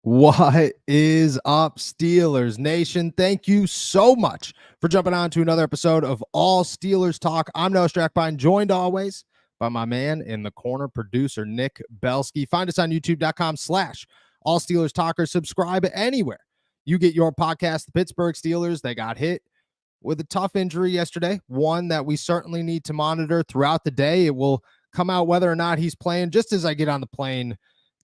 What is up, Steelers Nation? Thank you so much for jumping on to another episode of All Steelers Talk. I'm Noah Strackbine, joined always by my man in the corner, producer Nick Belsky. Find us on youtube.com/All Steelers Talker. Subscribe anywhere you get your podcast. The Pittsburgh Steelers, they got hit with a tough injury yesterday, one that we certainly need to monitor throughout the day. It will come out whether or not he's playing just as I get on the plane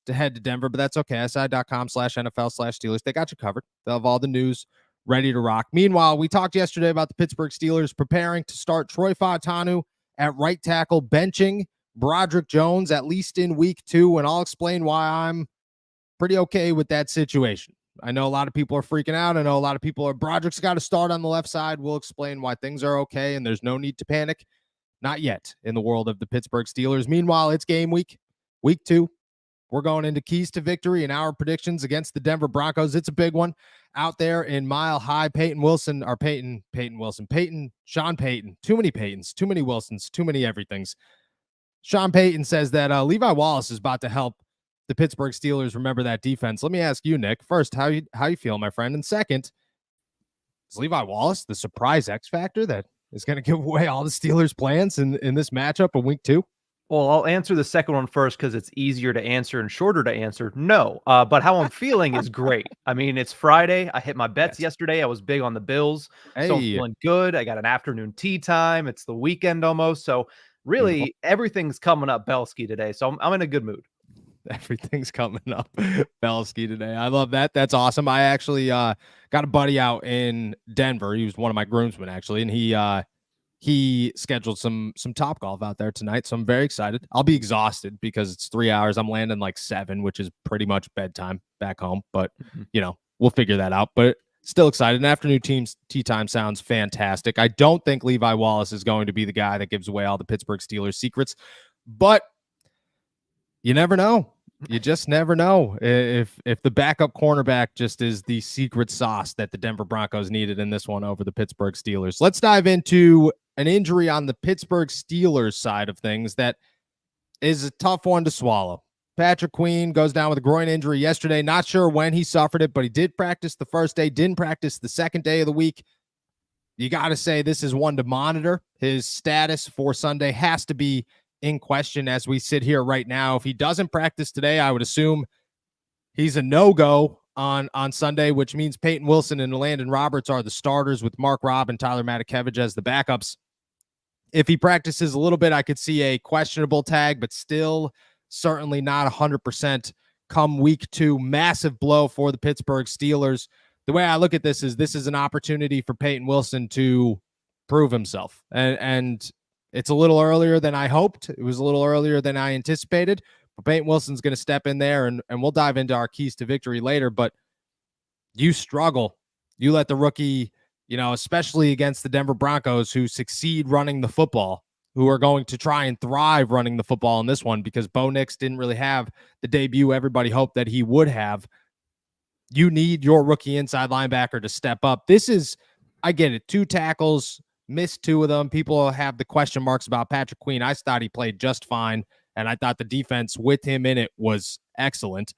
to head to Denver, but that's okay. SI.com/NFL/Steelers. They got you covered. They'll have all the news ready to rock. Meanwhile, we talked yesterday about the Pittsburgh Steelers preparing to start Troy Fautanu at right tackle, benching Broderick Jones at least in week 2, and I'll explain why I'm pretty okay with that situation. I know a lot of people are freaking out. I know a lot of people are, Broderick's got to start on the left side. We'll explain why things are okay, and there's no need to panic. Not yet in the world of the Pittsburgh Steelers. Meanwhile, it's game week 2. We're going into keys to victory and our predictions against the Denver Broncos. It's a big one out there in Mile High. Sean Payton. Too many Paytons, too many Wilsons, too many everythings. Sean Payton says that Levi Wallace is about to help the Pittsburgh Steelers remember that defense. Let me ask you, Nick, first, how you feel, my friend? And second, is Levi Wallace the surprise X factor that is going to give away all the Steelers' plans in this matchup of week 2? Well, I'll answer the second one first because it's easier to answer and shorter to answer. No, but how I'm feeling is great. I mean, it's Friday. I hit my bets yesterday. I was big on the Bills. Hey. So I'm feeling good. I got an afternoon tea time. It's the weekend almost. So really, everything's coming up Belsky today. So I'm in a good mood. Everything's coming up Belsky today. I love that. That's awesome. I actually got a buddy out in Denver. He was one of my groomsmen, actually, and he scheduled some Top Golf out there tonight, so I'm very excited. I'll be exhausted because it's 3 hours. I'm landing like 7, which is pretty much bedtime back home, but we'll figure that out. But still excited. An afternoon tea time sounds fantastic. I don't think Levi Wallace is going to be the guy that gives away all the Pittsburgh Steelers secrets, but you never know. You just never know if the backup cornerback just is the secret sauce that the Denver Broncos needed in this one over the Pittsburgh Steelers. Let's dive into an injury on the Pittsburgh Steelers side of things that is a tough one to swallow. Patrick Queen goes down with a groin injury yesterday. Not sure when he suffered it, but he did practice the first day, didn't practice the second day of the week. You got to say this is one to monitor. His status for Sunday has to be in question as we sit here right now. If he doesn't practice today, I would assume he's a no-go on Sunday, which means Peyton Wilson and Landon Roberts are the starters with Mark Robb and Tyler Mrquezs as the backups. If he practices a little bit, I could see a questionable tag, but still certainly not 100% come week 2. Massive blow for the Pittsburgh Steelers. The way I look at this is an opportunity for Peyton Wilson to prove himself. And it's a little earlier than I hoped. It was a little earlier than I anticipated. But Peyton Wilson's going to step in there, and we'll dive into our keys to victory later. But you struggle. You let the rookie, especially against the Denver Broncos, who succeed running the football, who are going to try and thrive running the football in this one because Bo Nix didn't really have the debut everybody hoped that he would have. You need your rookie inside linebacker to step up. This is, I get it, 2 tackles, missed 2 of them. People have the question marks about Patrick Queen. I thought he played just fine, and I thought the defense with him in it was excellent.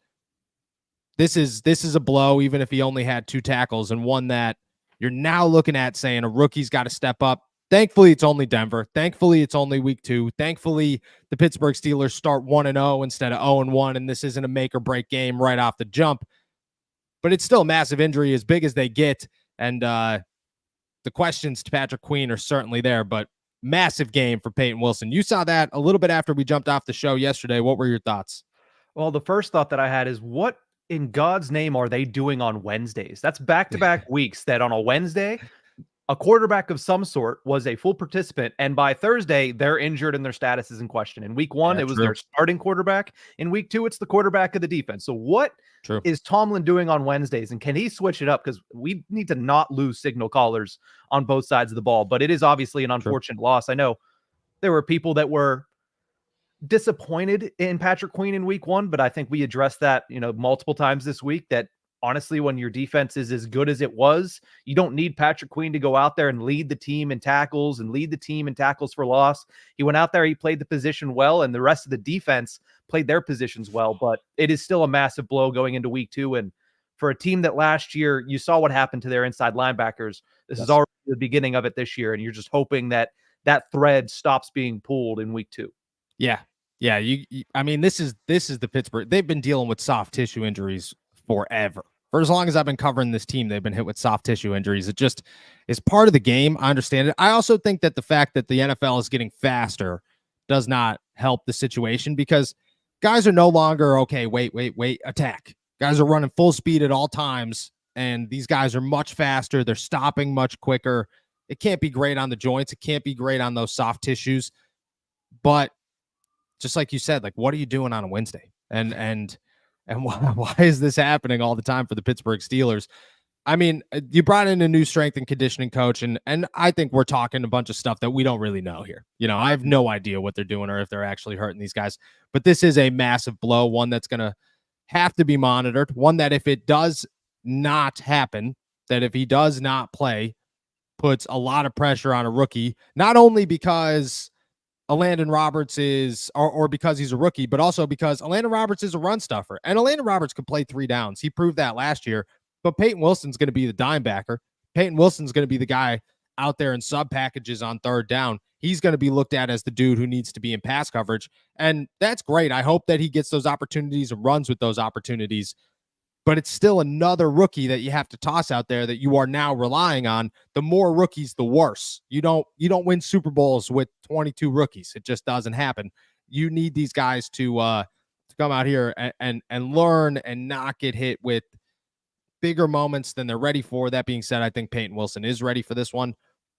This is a blow, even if he only had 2 tackles, and one that you're now looking at saying a rookie's got to step up. Thankfully, it's only Denver. Thankfully, it's only week 2. Thankfully, the Pittsburgh Steelers start 1-0 instead of 0-1, and this isn't a make-or-break game right off the jump. But it's still a massive injury, as big as they get, and the questions to Patrick Queen are certainly there, but massive game for Peyton Wilson. You saw that a little bit after we jumped off the show yesterday. What were your thoughts? Well, the first thought that I had is, what in God's name are they doing on Wednesdays? That's back-to-back weeks that on a Wednesday, a quarterback of some sort was a full participant, and by Thursday, they're injured and their status is in question. In week 1, it was their starting quarterback. In week 2, it's the quarterback of the defense. So what is Tomlin doing on Wednesdays, and can he switch it up? Because we need to not lose signal callers on both sides of the ball, but it is obviously an unfortunate loss. I know there were people that were disappointed in Patrick Queen in week 1, but I think we addressed that, multiple times this week, that honestly, when your defense is as good as it was, you don't need Patrick Queen to go out there and lead the team in tackles and lead the team in tackles for loss. He went out there, he played the position well, and the rest of the defense played their positions well, but it is still a massive blow going into week 2. And for a team that last year, you saw what happened to their inside linebackers, this is already the beginning of it this year. And you're just hoping that that thread stops being pulled in week 2. Yeah. Yeah. I mean, this is the Pittsburgh. They've been dealing with soft tissue injuries forever. For as long as I've been covering this team, they've been hit with soft tissue injuries. It just is part of the game. I understand it. I also think that the fact that the NFL is getting faster does not help the situation, because guys are no longer, okay, wait, attack. Guys are running full speed at all times, and these guys are much faster. They're stopping much quicker. It can't be great on the joints. It can't be great on those soft tissues. But just like you said, like, what are you doing on a Wednesday? And why is this happening all the time for the Pittsburgh Steelers? I mean, you brought in a new strength and conditioning coach, and I think we're talking a bunch of stuff that we don't really know here. You know, I have no idea what they're doing or if they're actually hurting these guys. But this is a massive blow, one that's going to have to be monitored, one that if it does not happen, that if he does not play, puts a lot of pressure on a rookie, not only because Landon Roberts is, or because he's a rookie, but also because Landon Roberts is a run stuffer. And Landon Roberts could play 3 downs. He proved that last year. But Peyton Wilson's going to be the dime backer. Peyton Wilson's going to be the guy out there in sub packages on 3rd down. He's going to be looked at as the dude who needs to be in pass coverage. And that's great. I hope that he gets those opportunities and runs with those opportunities. But it's still another rookie that you have to toss out there that you are now relying on. The more rookies, the worse. You don't win Super Bowls with 22 rookies. It just doesn't happen. You need these guys to come out here and learn and not get hit with bigger moments than they're ready for. That being said, I think Peyton Wilson is ready for this one.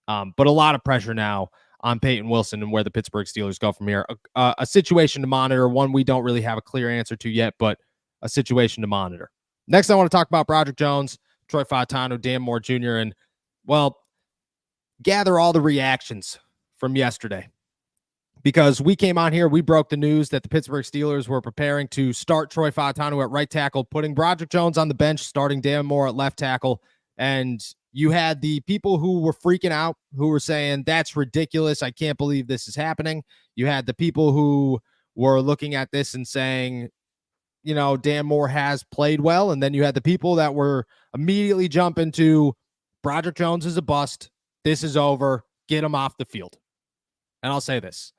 But a lot of pressure now on Peyton Wilson and where the Pittsburgh Steelers go from here. A situation to monitor, one we don't really have a clear answer to yet, but a situation to monitor. Next, I want to talk about Broderick Jones, Troy Fautanu, Dan Moore Jr., and, well, gather all the reactions from yesterday. Because we came on here, we broke the news that the Pittsburgh Steelers were preparing to start Troy Fautanu at right tackle, putting Broderick Jones on the bench, starting Dan Moore at left tackle. And you had the people who were freaking out, who were saying, that's ridiculous. I can't believe this is happening. You had the people who were looking at this and saying, you know, Dan Moore has played well. And then you had the people that were immediately jumping to Broderick Jones is a bust. This is over. Get him off the field. And I'll say this.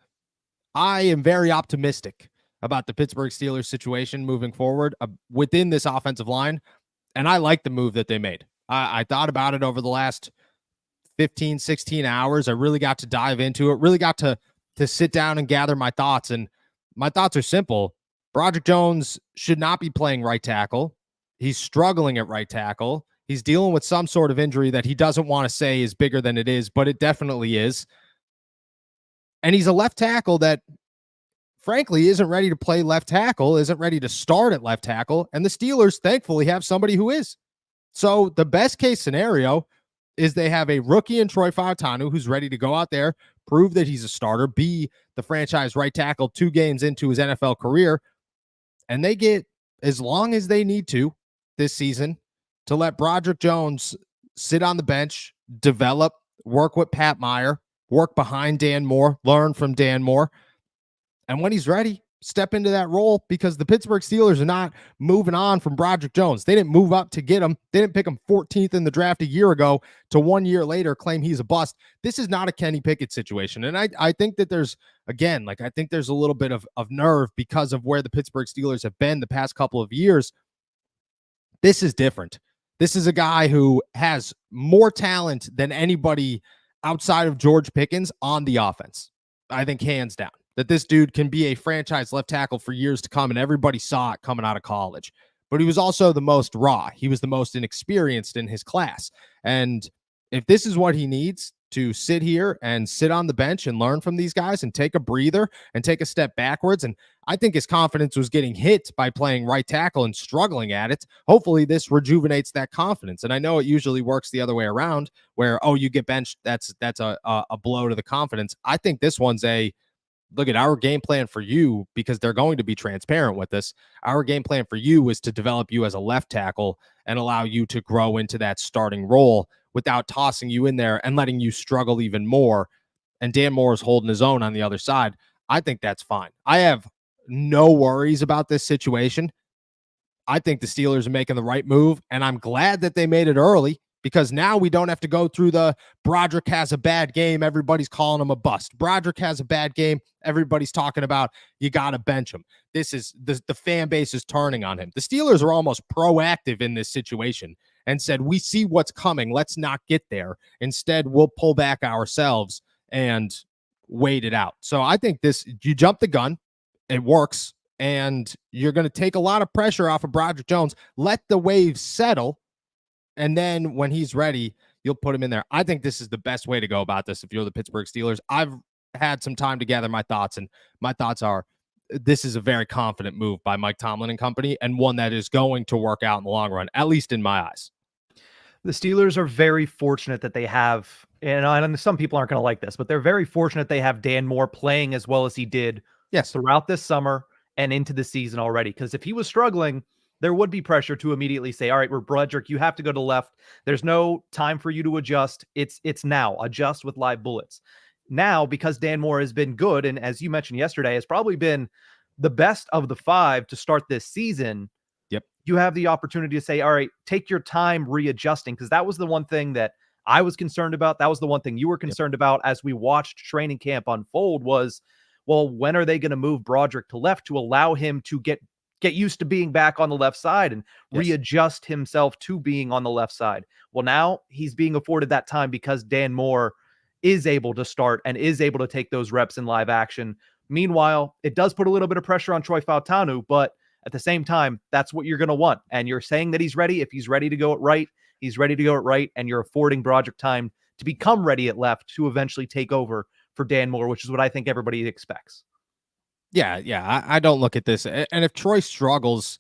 I am very optimistic about the Pittsburgh Steelers situation moving forward within this offensive line. And I like the move that they made. I thought about it over the last 15, 16 hours. I really got to dive into it, really got to sit down and gather my thoughts. And my thoughts are simple. Broderick Jones should not be playing right tackle. He's struggling at right tackle. He's dealing with some sort of injury that he doesn't want to say is bigger than it is, but it definitely is. And he's a left tackle that, frankly, isn't ready to play left tackle, isn't ready to start at left tackle. And the Steelers, thankfully, have somebody who is. So the best case scenario is they have a rookie in Troy Fautanu who's ready to go out there, prove that he's a starter, be the franchise right tackle 2 games into his NFL career. And they get as long as they need to this season to let Broderick Jones sit on the bench, develop, work with Pat Meyer, work behind Dan Moore, learn from Dan Moore. And when he's ready, step into that role, because the Pittsburgh Steelers are not moving on from Broderick Jones. They didn't move up to get him. They didn't pick him 14th in the draft a year ago to 1 year later claim he's a bust. This is not a Kenny Pickett situation. And I think that there's, again, like, I think there's a little bit of nerve because of where the Pittsburgh Steelers have been the past couple of years. This is different. This is a guy who has more talent than anybody outside of George Pickens on the offense. I think hands down that this dude can be a franchise left tackle for years to come, and everybody saw it coming out of college. But he was also the most raw. He was the most inexperienced in his class. And if this is what he needs to sit here and sit on the bench and learn from these guys and take a breather and take a step backwards, and I think his confidence was getting hit by playing right tackle and struggling at it. Hopefully this rejuvenates that confidence. And I know it usually works the other way around where, oh, you get benched, that's a blow to the confidence. I think this one's a look at our game plan for you, because they're going to be transparent with this. Our game plan for you is to develop you as a left tackle and allow you to grow into that starting role without tossing you in there and letting you struggle even more. And Dan Moore is holding his own on the other side. I think that's fine. I have no worries about this situation. I think the Steelers are making the right move, and I'm glad that they made it early because now we don't have to go through the Broderick has a bad game. Everybody's calling him a bust. Broderick has a bad game. Everybody's talking about you got to bench him. This is the fan base is turning on him. The Steelers are almost proactive in this situation and said, we see what's coming. Let's not get there. Instead, we'll pull back ourselves and wait it out. So I think you jump the gun. It works. And you're going to take a lot of pressure off of Broderick Jones. Let the waves settle. And then when he's ready, you'll put him in there. I think this is the best way to go about this if you're the Pittsburgh Steelers. I've had some time to gather my thoughts, and my thoughts are this is a very confident move by Mike Tomlin and company, and one that is going to work out in the long run, at least in my eyes. The Steelers are very fortunate that they have, and some people aren't going to like this, but they're very fortunate they have Dan Moore playing as well as he did throughout this summer and into the season already. Because if he was struggling, there would be pressure to immediately say, all right, we're Broderick, you have to go to left. There's no time for you to adjust. It's now. Adjust with live bullets. Now, because Dan Moore has been good, and as you mentioned yesterday, has probably been the best of the five to start this season, you have the opportunity to say, all right, take your time readjusting, because that was the one thing that I was concerned about. That was the one thing you were concerned about as we watched training camp unfold was, well, when are they going to move Broderick to left to allow him to get used to being back on the left side and readjust himself to being on the left side? Well, now he's being afforded that time because Dan Moore is able to start and is able to take those reps in live action. Meanwhile, it does put a little bit of pressure on Troy Fautanu, but at the same time, that's what you're going to want. And you're saying that he's ready. If he's ready to go at right, he's ready to go at right, and you're affording Broderick time to become ready at left to eventually take over for Dan Moore, which is what I think everybody expects. Yeah. I don't look at this. And if Troy struggles,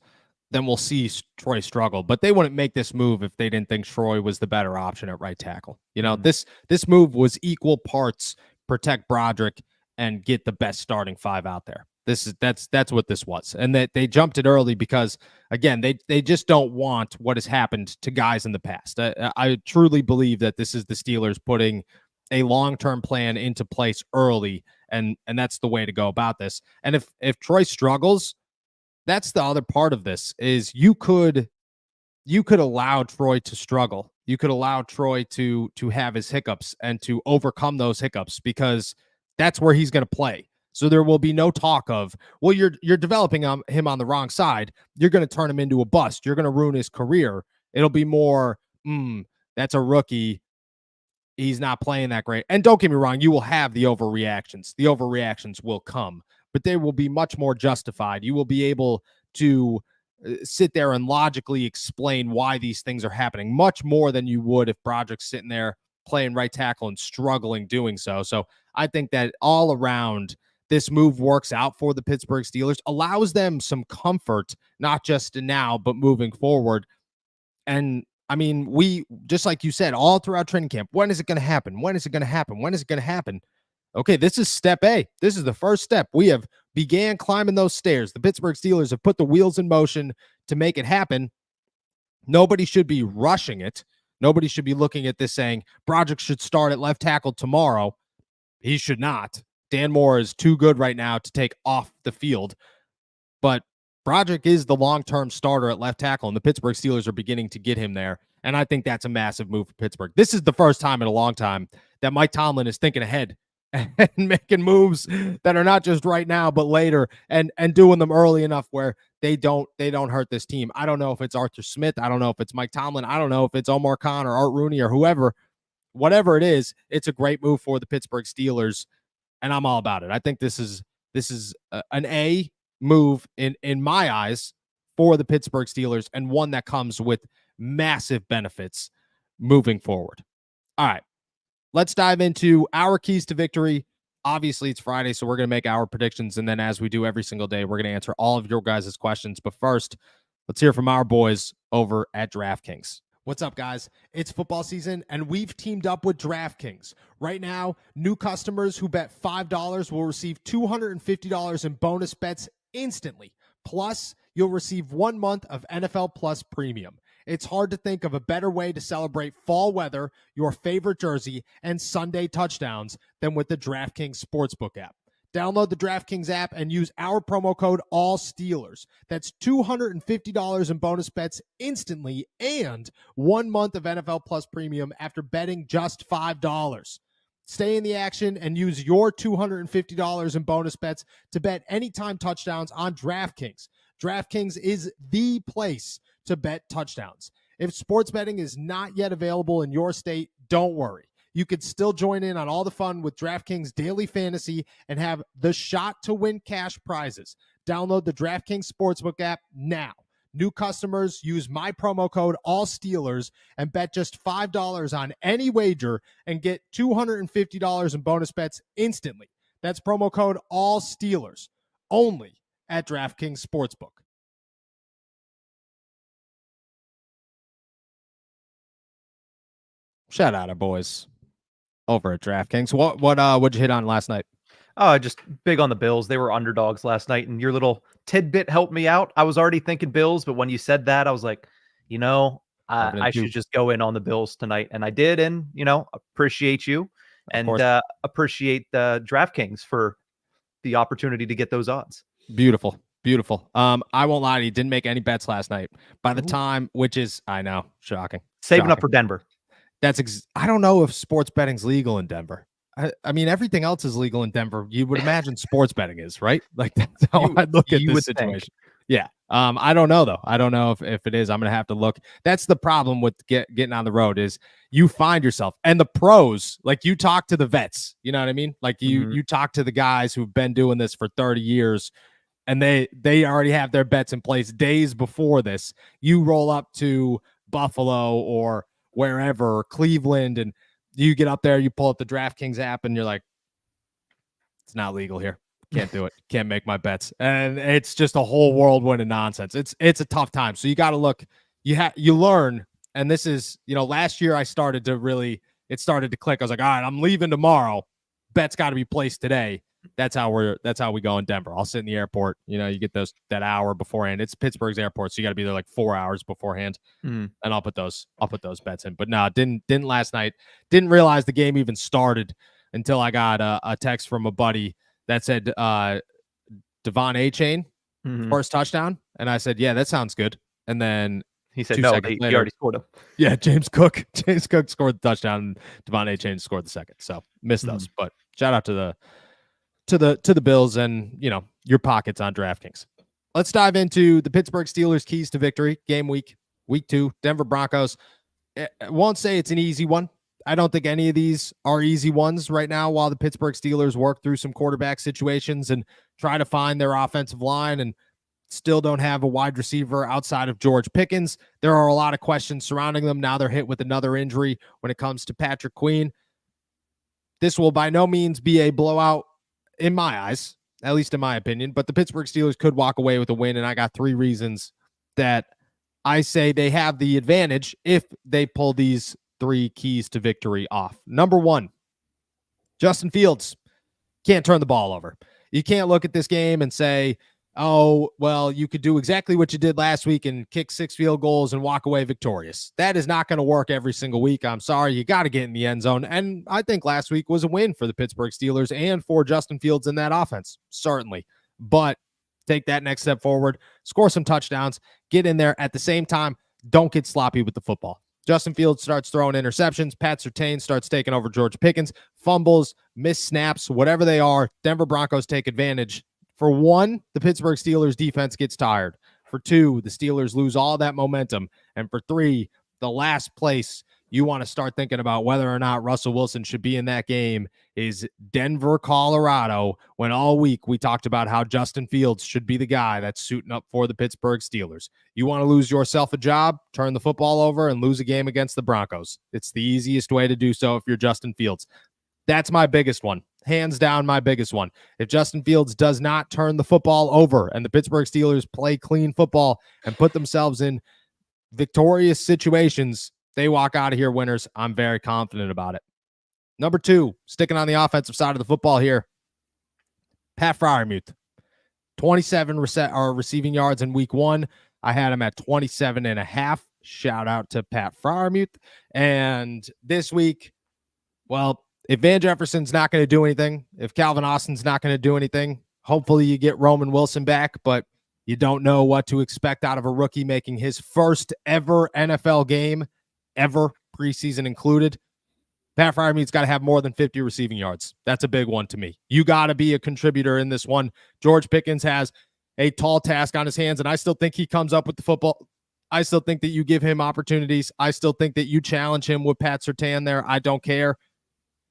then we'll see Troy struggle. But they wouldn't make this move if they didn't think Troy was the better option at right tackle. You know, this move was equal parts protect Broderick and get the best starting five out there. That's what this was. And that they jumped it early because, again, they just don't want what has happened to guys in the past. I truly believe that this is the Steelers putting a long-term plan into place early, and that's the way to go about this. And if Troy struggles, that's the other part of this is you could allow Troy to struggle. You could allow Troy to have his hiccups and to overcome those hiccups because that's where he's going to play. So there will be no talk of, well, you're developing him on the wrong side. You're going to turn him into a bust. You're going to ruin his career. It'll be more, that's a rookie. He's not playing that great. And don't get me wrong, you will have the overreactions. The overreactions will come, but they will be much more justified. You will be able to sit there and logically explain why these things are happening much more than you would if Broderick's sitting there playing right tackle and struggling doing so. So I think that all around this move works out for the Pittsburgh Steelers, allows them some comfort, not just now, but moving forward. And I mean, we, just like you said, all throughout training camp, when is it going to happen? When is it going to happen? When is it going to happen? Okay, this is step A. This is the first step. We have began climbing those stairs. The Pittsburgh Steelers have put the wheels in motion to make it happen. Nobody should be rushing it. Nobody should be looking at this saying, Broderick should start at left tackle tomorrow. He should not. Dan Moore is too good right now to take off the field. But Broderick is the long-term starter at left tackle, and the Pittsburgh Steelers are beginning to get him there. And I think that's a massive move for Pittsburgh. This is the first time in a long time that Mike Tomlin is thinking ahead and making moves that are not just right now, but later, and doing them early enough where they don't hurt this team. I don't know if it's Arthur Smith. I don't know if it's Mike Tomlin. I don't know if it's Omar Khan or Art Rooney or whoever. Whatever it is, it's a great move for the Pittsburgh Steelers, and I'm all about it. I think this is an A move in my eyes for the Pittsburgh Steelers, and one that comes with massive benefits moving forward. All right, let's dive into our keys to victory. Obviously, it's Friday, so we're going to make our predictions, and then as we do every single day, we're going to answer all of your guys' questions. But first, let's hear from our boys over at DraftKings. What's up, guys? It's football season, and we've teamed up with DraftKings. Right now, new customers who bet $5 will receive $250 in bonus bets instantly. Plus, you'll receive 1 month of NFL Plus Premium. It's hard to think of a better way to celebrate fall weather, your favorite jersey, and Sunday touchdowns than with the DraftKings Sportsbook app. Download the DraftKings app and use our promo code ALLSteelers. That's $250 in bonus bets instantly and 1 month of NFL Plus Premium after betting just $5. Stay in the action and use your $250 in bonus bets to bet anytime touchdowns on DraftKings. DraftKings is the place to bet touchdowns. If sports betting is not yet available in your state, don't worry. You could still join in on all the fun with DraftKings Daily Fantasy and have the shot to win cash prizes. Download the DraftKings Sportsbook app now. New customers use my promo code ALLSteelers and bet just $5 on any wager and get $250 in bonus bets instantly. That's promo code ALLSteelers only at DraftKings Sportsbook. Shout out our boys over at DraftKings. What'd you hit on last night? Just big on the Bills. They were underdogs last night, and your little tidbit helped me out. I was already thinking Bills, but when you said that, I was like, I should just go in on the Bills tonight, and I did. And appreciate you and appreciate the DraftKings for the opportunity to get those odds. Beautiful. I won't lie to you, didn't make any bets last night. By the time, which is, I know, shocking. Saving up for Denver. I don't know if sports betting's legal in Denver. I mean, everything else is legal in Denver. You would imagine sports betting is, right? Like that's how I look at this situation. Think. Yeah. I don't know though. I don't know if it is. I'm gonna have to look. That's the problem with getting on the road is you find yourself and the pros, like you talk to the vets, you know what I mean? Like you talk to the guys who've been doing this for 30 years and they already have their bets in place days before this. You roll up to Buffalo or wherever, Cleveland, and you get up there, you pull up the DraftKings app and you're like, it's not legal here. Can't do it. Can't make my bets. And it's just a whole whirlwind of nonsense. It's a tough time. So you got to look, you learn. And this is, last year it started to click. I was like, all right, I'm leaving tomorrow. Bets got to be placed today. That's how we go in Denver. I'll sit in the airport. You get that hour beforehand. It's Pittsburgh's airport, so you got to be there like 4 hours beforehand. And I'll put those bets in. But no, didn't last night. Didn't realize the game even started until I got a text from a buddy that said Devon A-Chain first touchdown, and I said, yeah, that sounds good. And then he said, no, he already scored him. Yeah, James Cook scored the touchdown, and Devon A-Chain scored the second. So missed those. But shout out to the Bills and your pockets on DraftKings. Let's dive into the Pittsburgh Steelers keys to victory. Game week 2, Denver Broncos. I won't say it's an easy one. I don't think any of these are easy ones right now while the Pittsburgh Steelers work through some quarterback situations and try to find their offensive line and still don't have a wide receiver outside of George Pickens. There are a lot of questions surrounding them. Now they're hit with another injury when it comes to Patrick Queen. This will by no means be a blowout in my eyes, at least in my opinion, but the Pittsburgh Steelers could walk away with a win, and I got 3 reasons that I say they have the advantage if they pull these 3 keys to victory off. Number 1, Justin Fields can't turn the ball over. You can't look at this game and say, oh, well, you could do exactly what you did last week and kick 6 field goals and walk away victorious. That is not going to work every single week. I'm sorry. You got to get in the end zone. And I think last week was a win for the Pittsburgh Steelers and for Justin Fields in that offense, certainly. But take that next step forward, score some touchdowns, get in there. At the same time, don't get sloppy with the football. Justin Fields starts throwing interceptions. Pat Surtain starts taking over George Pickens. Fumbles, missed snaps, whatever they are, Denver Broncos take advantage. For 1, the Pittsburgh Steelers defense gets tired. For 2, the Steelers lose all that momentum. And for 3, the last place you want to start thinking about whether or not Russell Wilson should be in that game is Denver, Colorado, when all week we talked about how Justin Fields should be the guy that's suiting up for the Pittsburgh Steelers. You want to lose yourself a job, turn the football over, and lose a game against the Broncos. It's the easiest way to do so if you're Justin Fields. That's my biggest one. Hands down, my biggest one. If Justin Fields does not turn the football over and the Pittsburgh Steelers play clean football and put themselves in victorious situations, they walk out of here winners. I'm very confident about it. Number 2, sticking on the offensive side of the football here, Pat Freiermuth. 27 receiving yards in week 1. I had him at 27.5. Shout out to Pat Freiermuth. And this week, well, if Van Jefferson's not going to do anything, if Calvin Austin's not going to do anything, hopefully you get Roman Wilson back, but you don't know what to expect out of a rookie making his first ever NFL game, ever, preseason included. Pat Fryermuth's got to have more than 50 receiving yards. That's a big one to me. You got to be a contributor in this one. George Pickens has a tall task on his hands, and I still think he comes up with the football. I still think that you give him opportunities. I still think that you challenge him with Pat Surtain there. I don't care.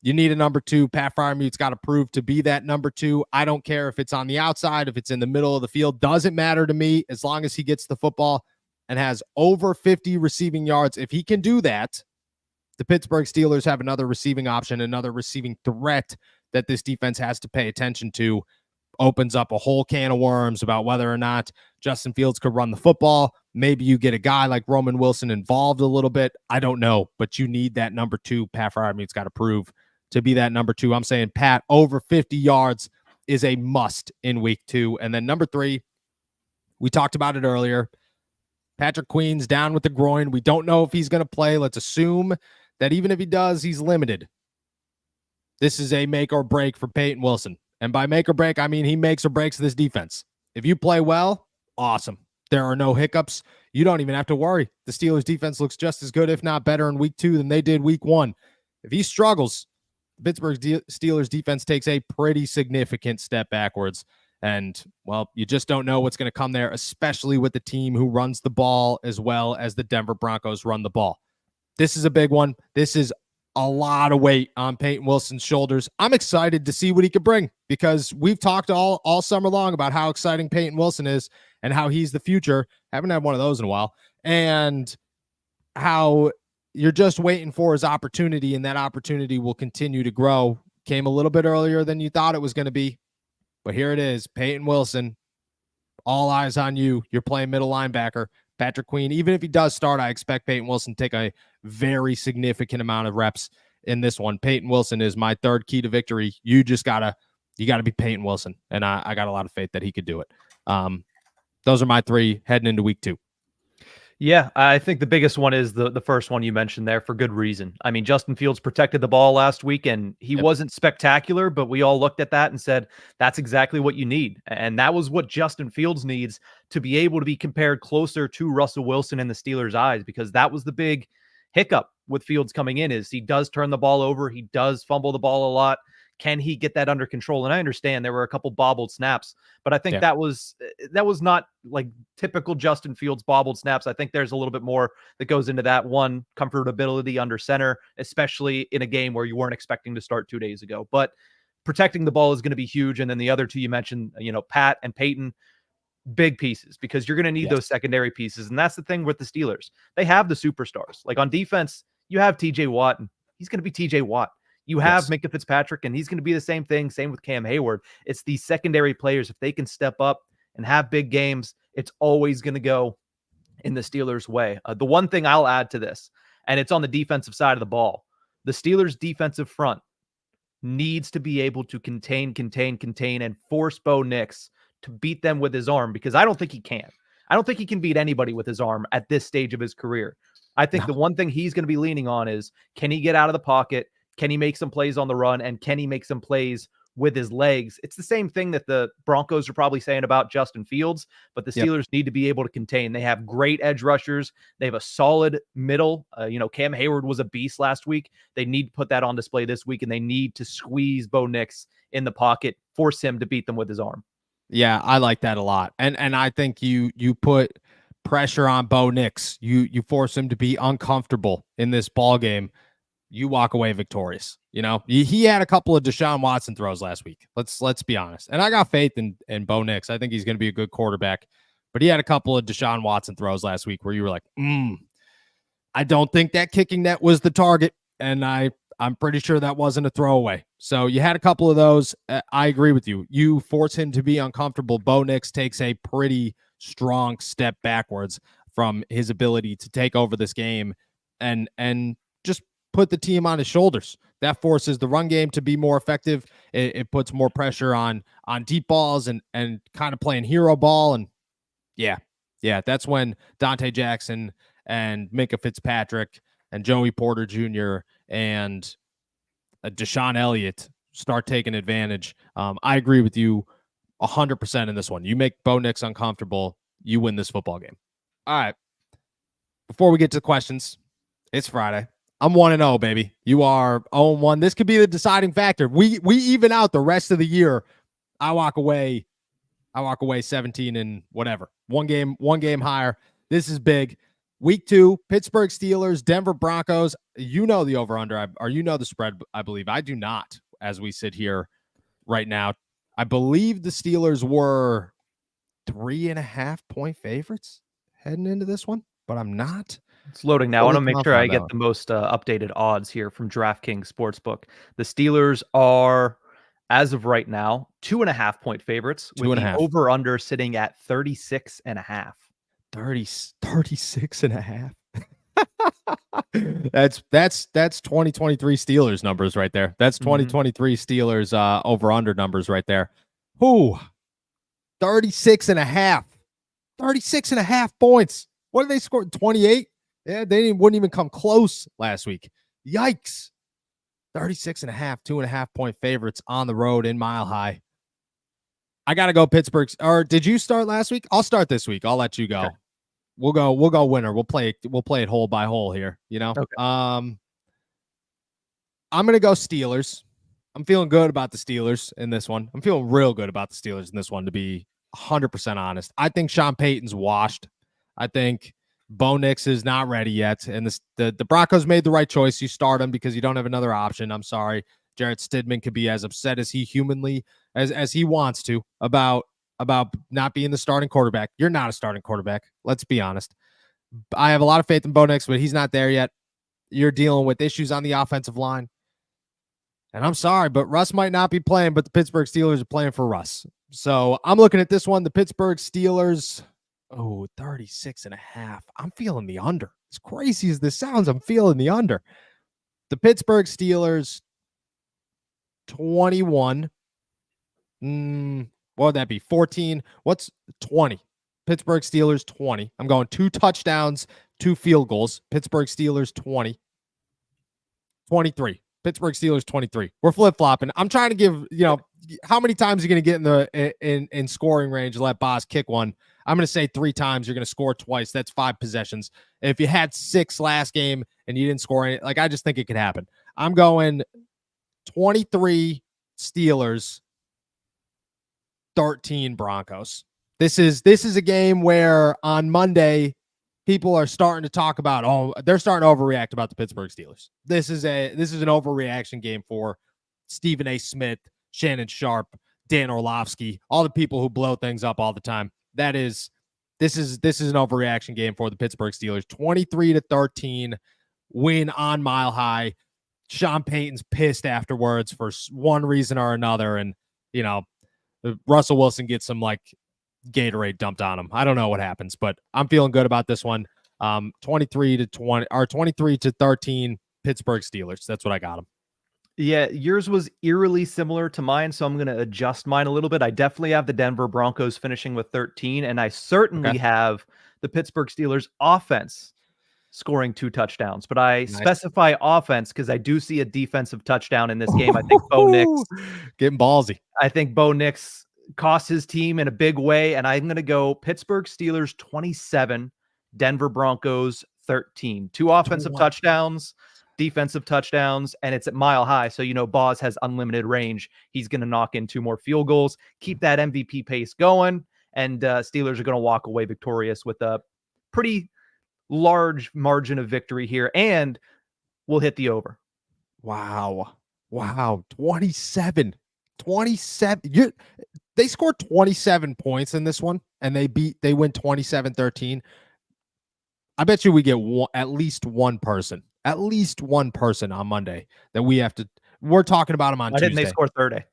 You need a number two. Pat Fryermuth's got to prove to be that number two. I don't care if it's on the outside, if it's in the middle of the field. Doesn't matter to me as long as he gets the football and has over 50 receiving yards. If he can do that, the Pittsburgh Steelers have another receiving option, another receiving threat that this defense has to pay attention to. Opens up a whole can of worms about whether or not Justin Fields could run the football. Maybe you get a guy like Roman Wilson involved a little bit. I don't know, but you need that number two. Pat Fryermuth's got to prove to be that number two. I'm saying Pat over 50 yards is a must in week 2. And then number 3, we talked about it earlier. Patrick Queen's down with the groin. We don't know if he's going to play. Let's assume that even if he does, he's limited. This is a make or break for Peyton Wilson. And by make or break, I mean he makes or breaks this defense. If you play well, awesome. There are no hiccups. You don't even have to worry. The Steelers defense looks just as good, if not better, in week 2 than they did week 1. If he struggles, the Pittsburgh Steelers defense takes a pretty significant step backwards. And, well, you just don't know what's going to come there, especially with the team who runs the ball as well as the Denver Broncos run the ball. This is a big one. This is a lot of weight on Peyton Wilson's shoulders. I'm excited to see what he could bring because we've talked all summer long about how exciting Peyton Wilson is and how he's the future. Haven't had one of those in a while. And how you're just waiting for his opportunity, and that opportunity will continue to grow. Came a little bit earlier than you thought it was going to be. But here it is, Peyton Wilson, all eyes on you. You're playing middle linebacker. Patrick Queen, even if he does start, I expect Peyton Wilson to take a very significant amount of reps in this one. Peyton Wilson is my third key to victory. You gotta be Peyton Wilson, and I got a lot of faith that he could do it. Those are my 3 heading into week 2. Yeah, I think the biggest one is the first one you mentioned there for good reason. I mean, Justin Fields protected the ball last week, and he wasn't spectacular, but we all looked at that and said, that's exactly what you need. And that was what Justin Fields needs to be able to be compared closer to Russell Wilson in the Steelers' eyes, because that was the big hiccup with Fields coming in is he does turn the ball over. He does fumble the ball a lot. Can he get that under control? And I understand there were a couple bobbled snaps, but I think that was not like typical Justin Fields bobbled snaps. I think there's a little bit more that goes into that. One, comfortability under center, especially in a game where you weren't expecting to start 2 days ago. But protecting the ball is going to be huge. And then the other two you mentioned, Pat and Peyton, big pieces, because you're going to need those secondary pieces. And that's the thing with the Steelers. They have the superstars. Like on defense, you have TJ Watt, and he's going to be TJ Watt. You have Mrquezs Fitzpatrick, and he's going to be the same thing. Same with Cam Hayward. It's these secondary players. If they can step up and have big games, it's always going to go in the Steelers' way. The one thing I'll add to this, and it's on the defensive side of the ball, the Steelers' defensive front needs to be able to contain, and force Bo Nix to beat them with his arm, because I don't think he can. I don't think he can beat anybody with his arm at this stage of his career. I think the one thing he's going to be leaning on is, can he get out of the pocket? Can he make some plays on the run? And can he make some plays with his legs? It's the same thing that the Broncos are probably saying about Justin Fields, but the Steelers need to be able to contain. They have great edge rushers. They have a solid middle. Cam Hayward was a beast last week. They need to put that on display this week, and they need to squeeze Bo Nix in the pocket, force him to beat them with his arm. Yeah, I like that a lot. And I think you put pressure on Bo Nix. You force him to be uncomfortable in this ball game. You walk away victorious. He had a couple of Deshaun Watson throws last week. Let's be honest. And I got faith in Bo Nix. I think he's going to be a good quarterback. But he had a couple of Deshaun Watson throws last week where you were like, I don't think that kicking net was the target. And I'm pretty sure that wasn't a throwaway. So you had a couple of those. I agree with you. You force him to be uncomfortable. Bo Nix takes a pretty strong step backwards from his ability to take over this game and just put the team on his shoulders. That forces the run game to be more effective. It puts more pressure on deep balls and kind of playing hero ball. And yeah, that's when Dante Jackson and Mrquezs Fitzpatrick and Joey Porter Jr. and Deshaun Elliott start taking advantage. I agree with you 100% in this one. You make Bo Nix uncomfortable, you win this football game. All right. Before we get to questions, it's Friday. I'm 1-0, baby. You are 0-1. This could be the deciding factor. We even out the rest of the year. I walk away 17 and whatever. One game higher. This is big. Week 2, Pittsburgh Steelers, Denver Broncos. You know the over-under, or you know the spread, I believe. I do not, as we sit here right now. I believe the Steelers were 3.5-point favorites heading into this one, but I'm not. It's loading now. I want to make sure I get the most updated odds here from DraftKings Sportsbook. The Steelers are, as of right now, 2.5-point favorites, with the over-under sitting at 36.5. 36.5. That's 2023 Steelers numbers right there. That's 2023 Steelers over under numbers right there. Whoo, 36.5. 36.5 points. What did they score? 28? Yeah, wouldn't even come close last week. Yikes. 36.5, 2.5-point favorites on the road in Mile High. I gotta go Pittsburgh. Or did you start last week? I'll start this week. I'll let you go. Okay. We'll go winner. We'll play it hole by hole here, you know? Okay. I'm going to go Steelers. I'm feeling good about the Steelers in this one. I'm feeling real good about the Steelers in this one, to be 100% honest. I think Sean Payton's washed. I think Bo Nix is not ready yet. And the Broncos made the right choice. You start him because you don't have another option. I'm sorry. Jarrett Stidham could be as upset as he humanly as he wants to about not being the starting quarterback. You're not a starting quarterback. Let's be honest. I have a lot of faith in Bo Nix, but he's not there yet. You're dealing with issues on the offensive line. And I'm sorry, but Russ might not be playing, but the Pittsburgh Steelers are playing for Russ. So I'm looking at this one. The Pittsburgh Steelers, 36.5. I'm feeling the under. As crazy as this sounds, I'm feeling the under. The Pittsburgh Steelers, 21. What would that be? 14. What's 20? Pittsburgh Steelers 20. I'm going 2 touchdowns, 2 field goals. Pittsburgh Steelers 20. 23. Pittsburgh Steelers 23. We're flip-flopping. I'm trying to give, how many times are you going to get in scoring range, let Boss kick one? I'm going to say 3 times. You're going to score twice. That's 5 possessions. If you had 6 last game and you didn't score any, I just think it could happen. I'm going 23 Steelers, 13 Broncos. This is a game where on Monday people are starting to talk about, they're starting to overreact about the Pittsburgh Steelers. This is an overreaction game for Stephen A. Smith, Shannon Sharp, Dan Orlovsky, all the people who blow things up all the time. This is an overreaction game for the Pittsburgh Steelers. 23-13 win on Mile High. Sean Payton's pissed afterwards for one reason or another, and Russell Wilson gets some Gatorade dumped on him. I don't know what happens, but I'm feeling good about this one. 23-20 or 23-13 Pittsburgh Steelers. That's what I got them. Yeah, yours was eerily similar to mine, so I'm going to adjust mine a little bit. I definitely have the Denver Broncos finishing with 13, and I certainly have the Pittsburgh Steelers offense scoring 2 touchdowns. But I specify offense because I do see a defensive touchdown in this game. I think Bo Nix getting ballsy. I think Bo Nix cost his team in a big way, and I'm going to go Pittsburgh Steelers 27, Denver Broncos 13. 2 offensive touchdowns, defensive touchdowns, and it's at Mile High. So, Boz has unlimited range. He's going to knock in 2 more field goals, keep that MVP pace going, and Steelers are going to walk away victorious with a pretty large margin of victory here, and we'll hit the over. Wow. 27. They scored 27 points in this one, and they win 27-13. I bet you we get at least one person on Monday that we're talking about them on Tuesday. Why didn't they score 30?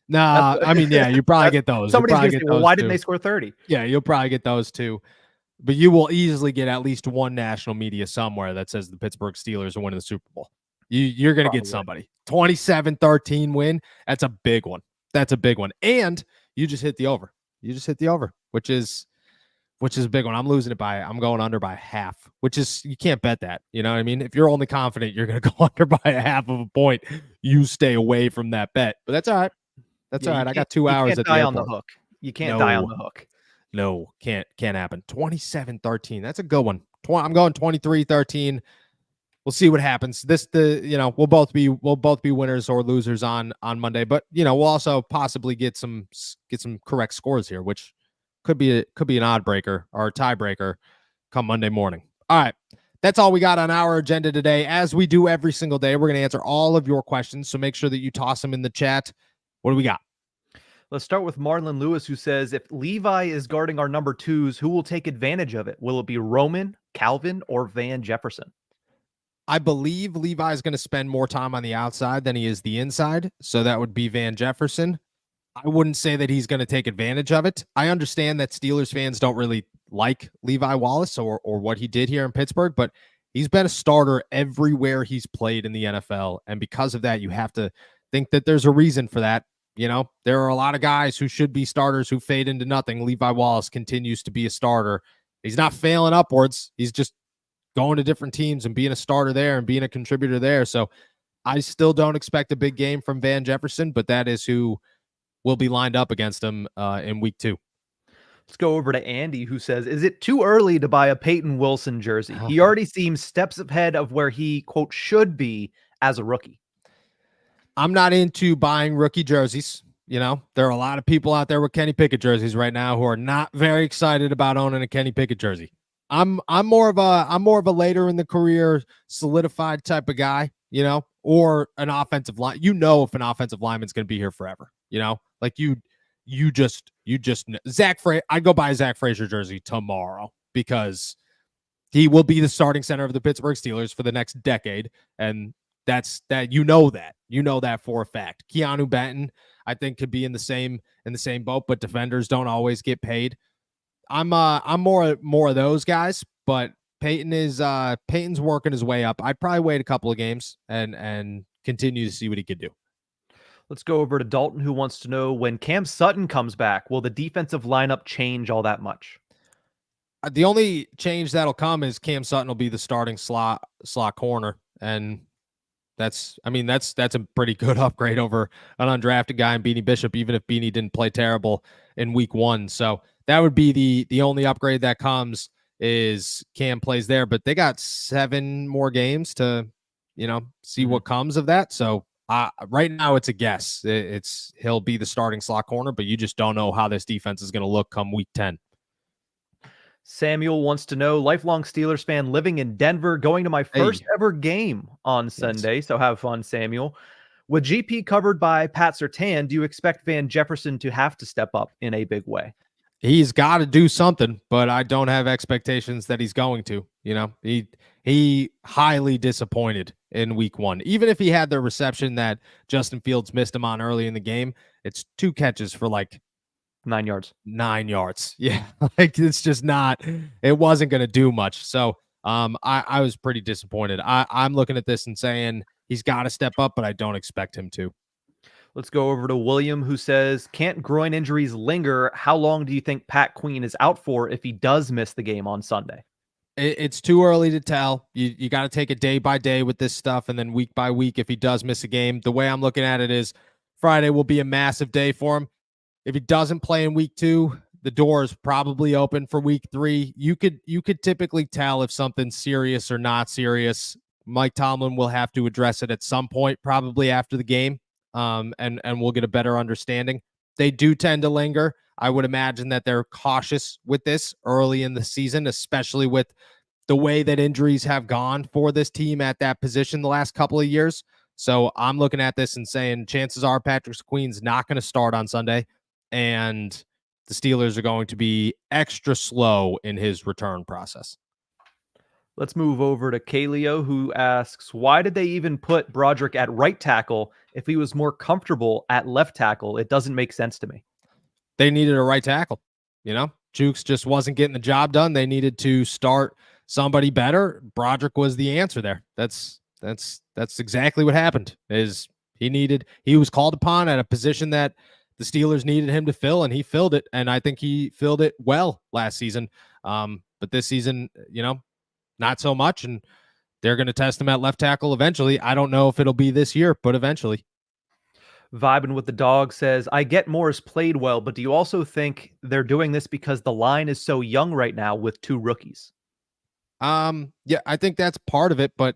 Nah, I mean, yeah, you probably get those. Somebody's going to say, well, why didn't they score 30? Yeah, you'll probably get those too. But you will easily get at least one national media somewhere that says the Pittsburgh Steelers are winning the Super Bowl. You're going to get somebody. 27-13 win. That's a big one. And you just hit the over. Which is which is a big one. I'm going under by half, which is, you can't bet that. You know what I mean? If you're only confident you're going to go under by a half of a point, you stay away from that bet. But that's all right. That's all right. I got 2 hours at the airport. On the hook. You can't die on the hook. No, can't happen. 27-13. That's a good one. I'm going 23-13. We'll see what happens. We'll both be winners or losers on Monday, but we'll also possibly get some correct scores here, which could be an odd breaker or a tiebreaker come Monday morning. All right. That's all we got on our agenda today. As we do every single day, we're going to answer all of your questions, so make sure that you toss them in the chat. What do we got? Let's start with Marlon Lewis, who says, if Levi is guarding our number twos, who will take advantage of it? Will it be Roman, Calvin, or Van Jefferson? I believe Levi is going to spend more time on the outside than he is the inside, so that would be Van Jefferson. I wouldn't say that he's going to take advantage of it. I understand that Steelers fans don't really like Levi Wallace or what he did here in Pittsburgh, but he's been a starter everywhere he's played in the NFL, and because of that, you have to think that there's a reason for that. There are a lot of guys who should be starters who fade into nothing. Levi Wallace continues to be a starter. He's not failing upwards. He's just going to different teams and being a starter there and being a contributor there. So I still don't expect a big game from Van Jefferson, but that is who will be lined up against him in week 2. Let's go over to Andy, who says, is it too early to buy a Peyton Wilson jersey? He already seems steps ahead of where he, quote, should be as a rookie. I'm not into buying rookie jerseys. There are a lot of people out there with Kenny Pickett jerseys right now who are not very excited about owning a Kenny Pickett jersey. I'm more of a later in the career solidified type of guy, or an offensive line. If an offensive lineman's going to be here forever, like you just I'd go buy a Zach Frazier jersey tomorrow because he will be the starting center of the Pittsburgh Steelers for the next decade. And that for a fact. Keanu Benton, I think, could be in the same boat, but defenders don't always get paid. I'm more of those guys, but Peyton's working his way up. I'd probably wait a couple of games and continue to see what he could do. Let's go over to Dalton, who wants to know, when Cam Sutton comes back, will the defensive lineup change all that much? The only change that'll come is Cam Sutton will be the starting slot corner, and that's a pretty good upgrade over an undrafted guy in Beanie Bishop, even if Beanie didn't play terrible in week 1. So that would be the only upgrade that comes is Cam plays there, but they got 7 more games to, see what comes of that. So right now it's a guess. He'll be the starting slot corner, but you just don't know how this defense is going to look come week 10. Samuel wants to know, lifelong Steelers fan living in Denver, going to my first ever game on Sunday. So have fun, Samuel. With GP covered by Pat Surtain, do you expect Van Jefferson to have to step up in a big way? He's got to do something, but I don't have expectations that he's going to. He highly disappointed in week 1. Even if he had the reception that Justin Fields missed him on early in the game, it's 2 catches for like 9 yards. 9 yards. Yeah. It's just it wasn't going to do much. So I was pretty disappointed. I'm looking at this and saying he's got to step up, but I don't expect him to. Let's go over to William, who says, can't groin injuries linger? How long do you think Pat Queen is out for if he does miss the game on Sunday? It's too early to tell. You got to take it day by day with this stuff, and then week by week if he does miss a game. The way I'm looking at it is Friday will be a massive day for him. If he doesn't play in week 2, the door is probably open for week 3. You could typically tell if something's serious or not serious. Mike Tomlin will have to address it at some point, probably after the game, and we'll get a better understanding. They do tend to linger. I would imagine that they're cautious with this early in the season, especially with the way that injuries have gone for this team at that position the last couple of years. So I'm looking at this and saying chances are Patrick Queen's not going to start on Sunday, and the Steelers are going to be extra slow in his return process. Let's move over to Kaleo, who asks, why did they even put Broderick at right tackle if he was more comfortable at left tackle? It doesn't make sense to me. They needed a right tackle. Jukes just wasn't getting the job done. They needed to start somebody better. Broderick was the answer there. That's exactly what happened. He was called upon at a position that the Steelers needed him to fill, and he filled it. And I think he filled it well last season. But this season, not so much. And they're going to test him at left tackle eventually. I don't know if it'll be this year, but eventually. Vibing with the dog says, I get Morris played well, but do you also think they're doing this because the line is so young right now with 2 rookies? Yeah, I think that's part of it, but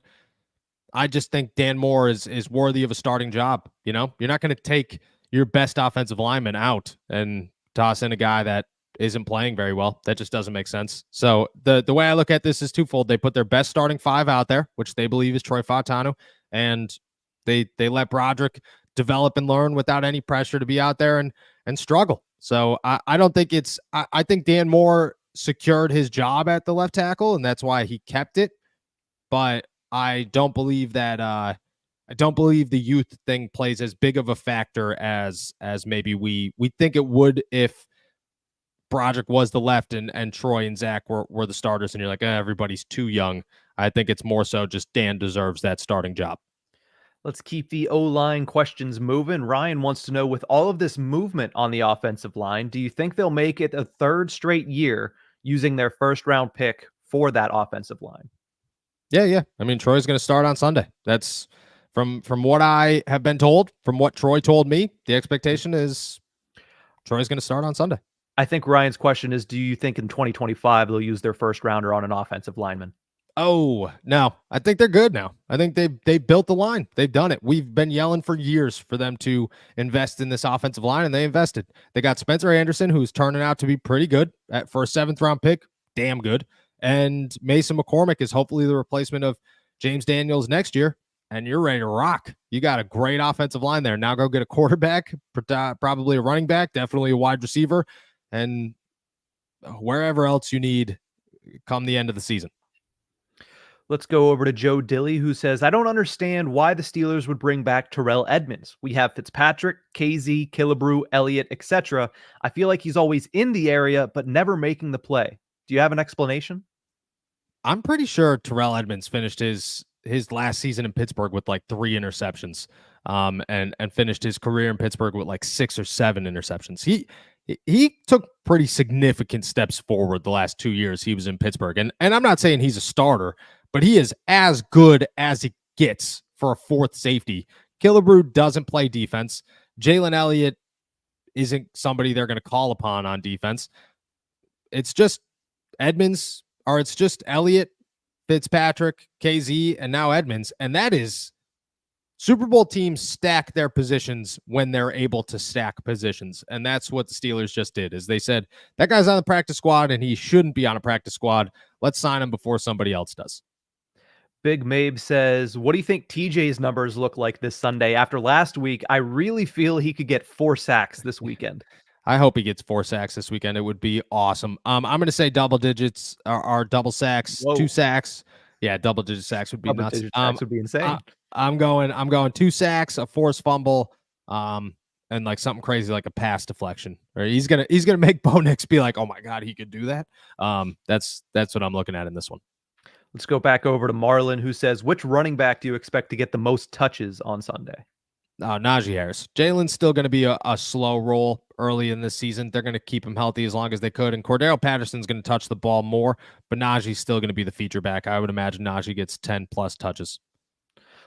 I just think Dan Moore is worthy of a starting job. You're not going to take your best offensive lineman out and toss in a guy that isn't playing very well. That just doesn't make sense. So the way I look at this is twofold. They put their best starting 5 out there, which they believe is Troy Fautanu, and they let Broderick develop and learn without any pressure to be out there and struggle. So I don't think I think Dan Moore secured his job at the left tackle, and that's why he kept it. But I don't believe that I don't believe the youth thing plays as big of a factor as maybe we think it would if Broderick was the left and Troy and Zach were the starters, and you're like, everybody's too young. I think it's more so just Dan deserves that starting job. Let's keep the O-line questions moving. Ryan wants to know, with all of this movement on the offensive line, do you think they'll make it a 3rd straight year using their 1st-round pick for that offensive line? Yeah. I mean, Troy's going to start on Sunday. That's from what I have been told, from what Troy told me, the expectation is Troy's going to start on Sunday. I think Ryan's question is, do you think in 2025 they'll use their 1st-rounder on an offensive lineman? Oh, no. I think they're good now. I think they built the line. They've done it. We've been yelling for years for them to invest in this offensive line, and they invested. They got Spencer Anderson, who's turning out to be pretty good for a 7th-round pick. Damn good. And Mason McCormick is hopefully the replacement of James Daniels next year, and you're ready to rock. You got a great offensive line there. Now go get a quarterback, probably a running back, definitely a wide receiver, and wherever else you need come the end of the season. Let's go over to Joe Dilly, who says, I don't understand why the Steelers would bring back Terrell Edmunds. We have Fitzpatrick, KZ, Killebrew, Elliott, etc. I feel like he's always in the area, but never making the play. Do you have an explanation? I'm pretty sure Terrell Edmunds finished his last season in Pittsburgh with like 3 interceptions, and finished his career in Pittsburgh with like 6 or 7 interceptions. He took pretty significant steps forward the last 2 years he was in Pittsburgh. And I'm not saying he's a starter, but he is as good as it gets for a 4th safety. Killebrew doesn't play defense. Jalen Elliott isn't somebody they're going to call upon on defense. It's just Edmunds, or it's just Elliott, Fitzpatrick, KZ, and now Edmunds. And that is, Super Bowl teams stack their positions when they're able to stack positions. And that's what the Steelers just did, is they said, that guy's on the practice squad and he shouldn't be on a practice squad. Let's sign him before somebody else does. Big Mabe says, what do you think TJ's numbers look like this Sunday? After last week, I really feel he could get 4 sacks this weekend. I hope he gets 4 sacks this weekend. It would be awesome. I'm going to say double digits are double sacks, Whoa. 2 sacks. Yeah, double-digit sacks would be nuts. Double-digit sacks would be insane. I'm going 2 sacks, a forced fumble, and like something crazy like a pass deflection. Or he's gonna make Bo Nix be like, oh my god, he could do that. That's what I'm looking at in this one. Let's go back over to Marlon, who says, which running back do you expect to get the most touches on Sunday? Najee Harris. Jalen's still going to be a slow roll early in this season. They're going to keep him healthy as long as they could. And Cordero Patterson's going to touch the ball more, but Najee's still going to be the feature back. I would imagine Najee gets 10+ touches.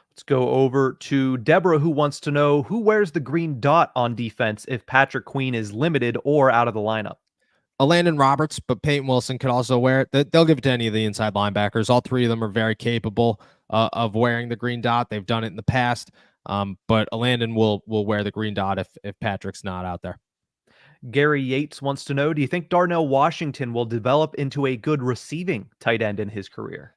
Let's go over to Deborah, who wants to know who wears the green dot on defense if Patrick Queen is limited or out of the lineup. Landon Roberts, but Peyton Wilson could also wear it. They'll give it to any of the inside linebackers. All 3 of them are very capable of wearing the green dot. They've done it in the past. But Landon will wear the green dot if Patrick's not out there. Gary Yates wants to know, do you think Darnell Washington will develop into a good receiving tight end in his career?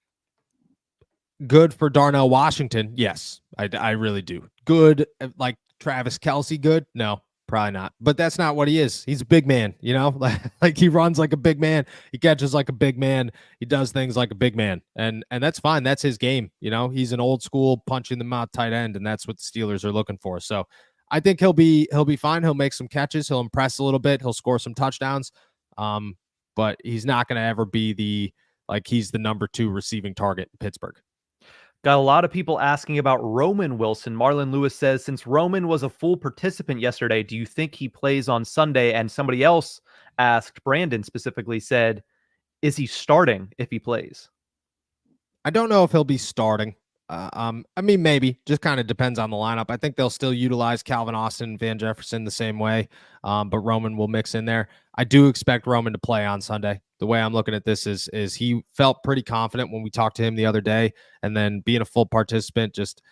Good for Darnell Washington. Yes, I really do. Good, like Travis Kelce, good? No, probably not. But that's not what he is. He's a big man, like he runs like a big man. He catches like a big man. He does things like a big man. And that's fine. That's his game. He's an old school punching the mouth tight end, and that's what the Steelers are looking for. So I think he'll be fine. He'll make some catches. He'll impress a little bit. He'll score some touchdowns. But he's not going to ever be he's the number 2 receiving target in Pittsburgh. Got a lot of people asking about Roman Wilson. Marlon Lewis says, since Roman was a full participant yesterday, do you think he plays on Sunday? And somebody else asked, Brandon specifically said, is he starting if he plays? I don't know if he'll be starting. I mean, maybe. Just kind of depends on the lineup. I think they'll still utilize Calvin Austin and Van Jefferson the same way, but Roman will mix in there. I do expect Roman to play on Sunday. The way I'm looking at this is he felt pretty confident when we talked to him the other day, and then being a full participant, just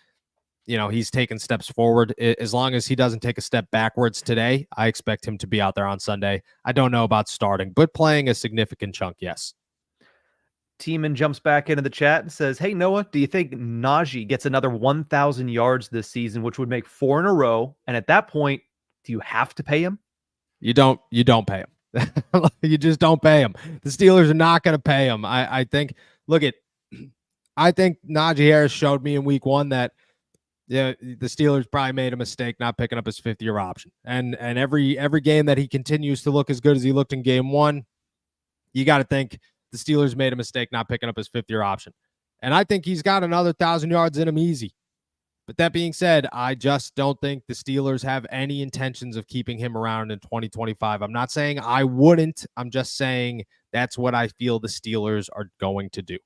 he's taken steps forward. As long as he doesn't take a step backwards today, I expect him to be out there on Sunday. I don't know about starting, but playing a significant chunk, yes. Teeman jumps back into the chat and says, hey, Noah, do you think Najee gets another 1,000 yards this season, which would make 4 in a row? And at that point, do you have to pay him? You don't pay him. You just don't pay him. The Steelers are not going to pay him. I think Najee Harris showed me in week 1 that the Steelers probably made a mistake not picking up his 5th-year option. And every game that he continues to look as good as he looked in game 1, you got to think the Steelers made a mistake not picking up his 5th-year option. And I think he's got another 1,000 yards in him easy. But that being said, I just don't think the Steelers have any intentions of keeping him around in 2025. I'm not saying I wouldn't. I'm just saying that's what I feel the Steelers are going to do.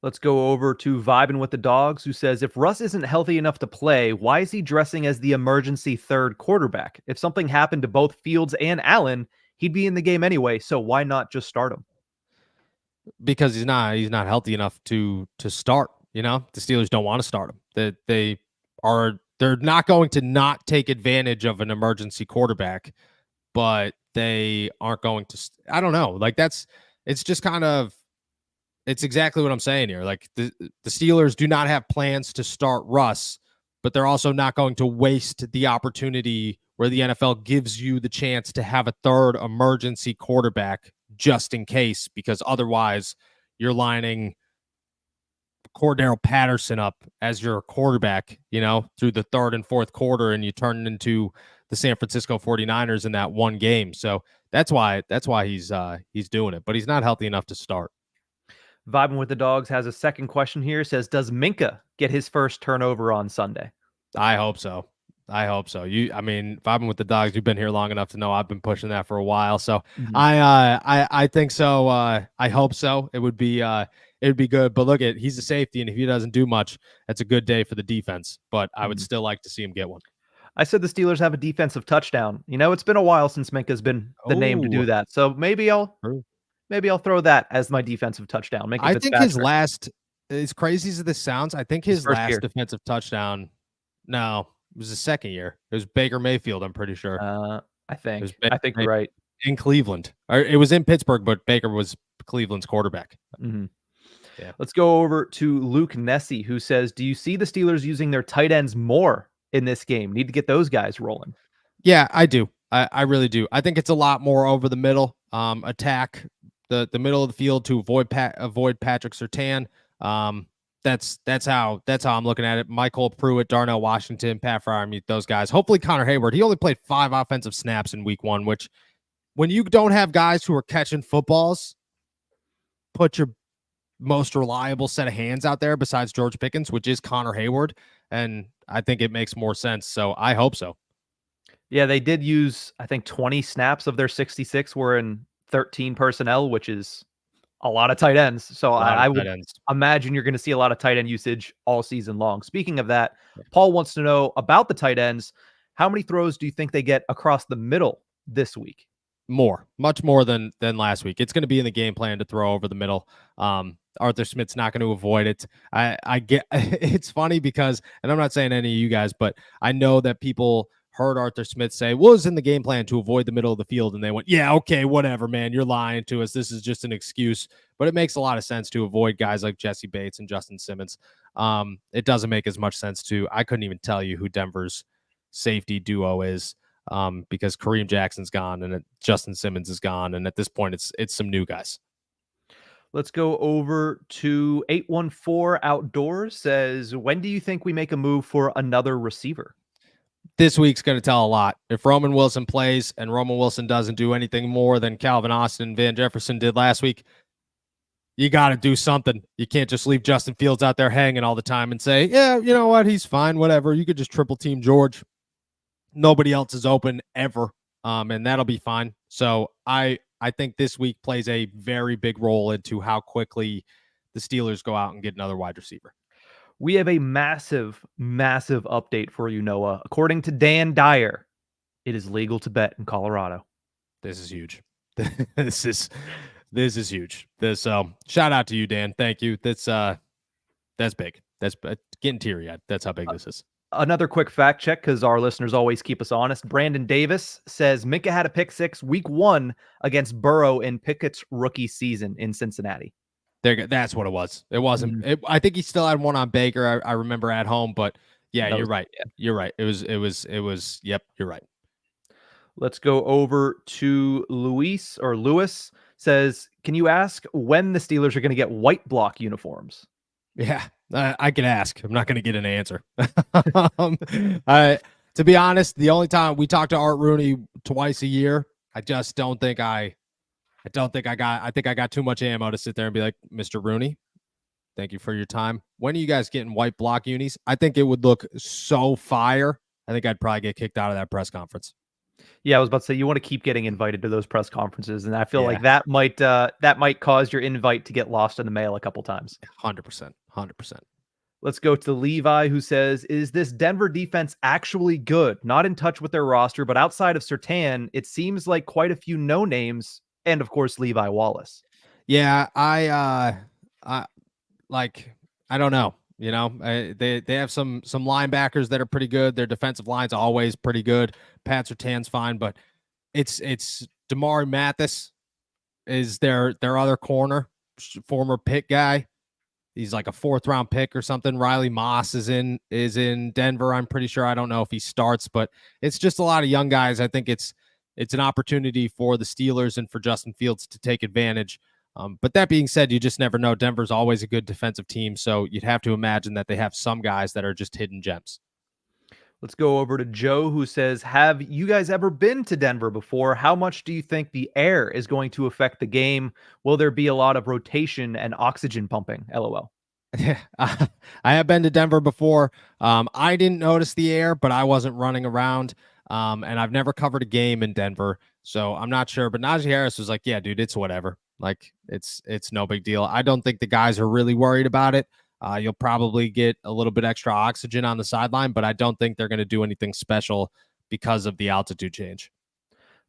Let's go over to Vibin' with the Dogs, who says, if Russ isn't healthy enough to play, why is he dressing as the emergency third quarterback? If something happened to both Fields and Allen, he'd be in the game anyway, so why not just start him? Because he's not healthy enough to start. The Steelers don't want to start him. They're not going to not take advantage of an emergency quarterback, but they aren't going to. I don't know. It's just kind of. It's exactly what I'm saying here. Like the Steelers do not have plans to start Russ, but they're also not going to waste the opportunity where the NFL gives you the chance to have a third emergency quarterback just in case, because otherwise you're lining Cordero Patterson up as your quarterback, through the 3rd and 4th quarter, and you turn into the San Francisco 49ers in that one game. So that's why he's doing it, but he's not healthy enough to start. Vibing with the Dogs has a second question here. Says, does Minkah get his first turnover on Sunday? I hope so. Vibing with the Dogs, you've been here long enough to know I've been pushing that for a while. So I think so. I hope so. It would be good. But look, he's a safety, and if he doesn't do much, that's a good day for the defense. But I would still like to see him get one. I said the Steelers have a defensive touchdown. It's been a while since Minkah's been the name to do that. So maybe I'll throw that as my defensive touchdown. I think his last, as crazy as this sounds, I think his last defensive touchdown. No, it was his second year. It was Baker Mayfield, I'm pretty sure. I think you're right. In Cleveland. It was in Pittsburgh, but Baker was Cleveland's quarterback. Mm-hmm. Yeah. Let's go over to Luke Nessie, who says, do you see the Steelers using their tight ends more in this game? Need to get those guys rolling. Yeah, I do. I really do. I think it's a lot more over the middle. Attack the middle of the field to avoid Patrick Surtain. That's how I'm looking at it. Michael Pruitt, Darnell Washington, Pat Freiermuth, those guys. Hopefully Connor Hayward. He only played 5 offensive snaps in week 1, which when you don't have guys who are catching footballs, put your most reliable set of hands out there besides George Pickens, which is Connor Hayward, and I think it makes more sense. So I hope so. Yeah, they did use, I think 20 snaps of their 66 were in 13 personnel, which is a lot of tight ends. So I would imagine you're going to see a lot of tight end usage all season long. Speaking of that, Paul wants to know about the tight ends. How many throws do you think they get across the middle this week? Much more than last week. It's going to be in the game plan to throw over the middle. Arthur Smith's not going to avoid it. I get it's funny because, and I'm not saying any of you guys, but I know that people heard Arthur Smith say, well, it's in the game plan to avoid the middle of the field. And they went, yeah, okay, whatever, man. You're lying to us. This is just an excuse. But it makes a lot of sense to avoid guys like Jesse Bates and Justin Simmons. It doesn't make as much sense I couldn't even tell you who Denver's safety duo is because Kareem Jackson's gone and Justin Simmons is gone. And at this point, it's some new guys. Let's go over to 814 Outdoors. Says, when do you think we make a move for another receiver? This week's going to tell a lot. If Roman Wilson plays and Roman Wilson doesn't do anything more than Calvin Austin and Van Jefferson did last week, you got to do something. You can't just leave Justin Fields out there hanging all the time and say, yeah, you know what? He's fine, whatever. You could just triple team George. Nobody else is open ever. And that'll be fine. So I think this week plays a very big role into how quickly the Steelers go out and get another wide receiver. We have a massive, massive update for you, Noah. According to Dan Dyer, it is legal to bet in Colorado. This is huge. This is huge. So shout out to you, Dan. Thank you. That's big. That's getting teary-eyed. That's how big this is. Another quick fact check, because our listeners always keep us honest. Brandon Davis says Minkah had a pick six week 1 against Burrow in Pickett's rookie season in Cincinnati. That's what it was. It wasn't. I think he still had one on Baker. I remember at home, but yeah, you're right. Yeah. You're right. It was. Yep, you're right. Let's go over to Luis says, can you ask when the Steelers are going to get white block uniforms? Yeah, I can ask. I'm not going to get an answer. To be honest, the only time we talk to Art Rooney twice a year, I just don't think I think I got too much ammo to sit there and be like, Mr. Rooney, thank you for your time. When are you guys getting white block unis? I think it would look so fire. I think I'd probably get kicked out of that press conference. Yeah, I was about to say you want to keep getting invited to those press conferences, and I feel like that might cause your invite to get lost in the mail a couple times. 100%. Let's go to Levi, who says, is this Denver defense actually good? Not in touch with their roster, but outside of Surtain, it seems like quite a few no-names, and of course, Levi Wallace. Yeah, I don't know. You know, they have some linebackers that are pretty good. Their defensive line's always pretty good. Pat Surtain's fine, but it's Damari Mathis is their other corner, former Pitt guy. He's like a 4th round pick or something. Riley Moss is in Denver. I'm pretty sure. I don't know if he starts, but it's just a lot of young guys. I think it's an opportunity for the Steelers and for Justin Fields to take advantage. But that being said, you just never know. Denver's always a good defensive team, so you'd have to imagine that they have some guys that are just hidden gems. Let's go over to Joe, who says, have you guys ever been to Denver before? How much do you think the air is going to affect the game? Will there be a lot of rotation and oxygen pumping? LOL. Yeah, I have been to Denver before. I didn't notice the air, but I wasn't running around. And I've never covered a game in Denver, so I'm not sure. But Najee Harris was like, yeah, dude, it's whatever. Like, it's no big deal. I don't think the guys are really worried about it. You'll probably get a little bit extra oxygen on the sideline, but I don't think they're going to do anything special because of the altitude change.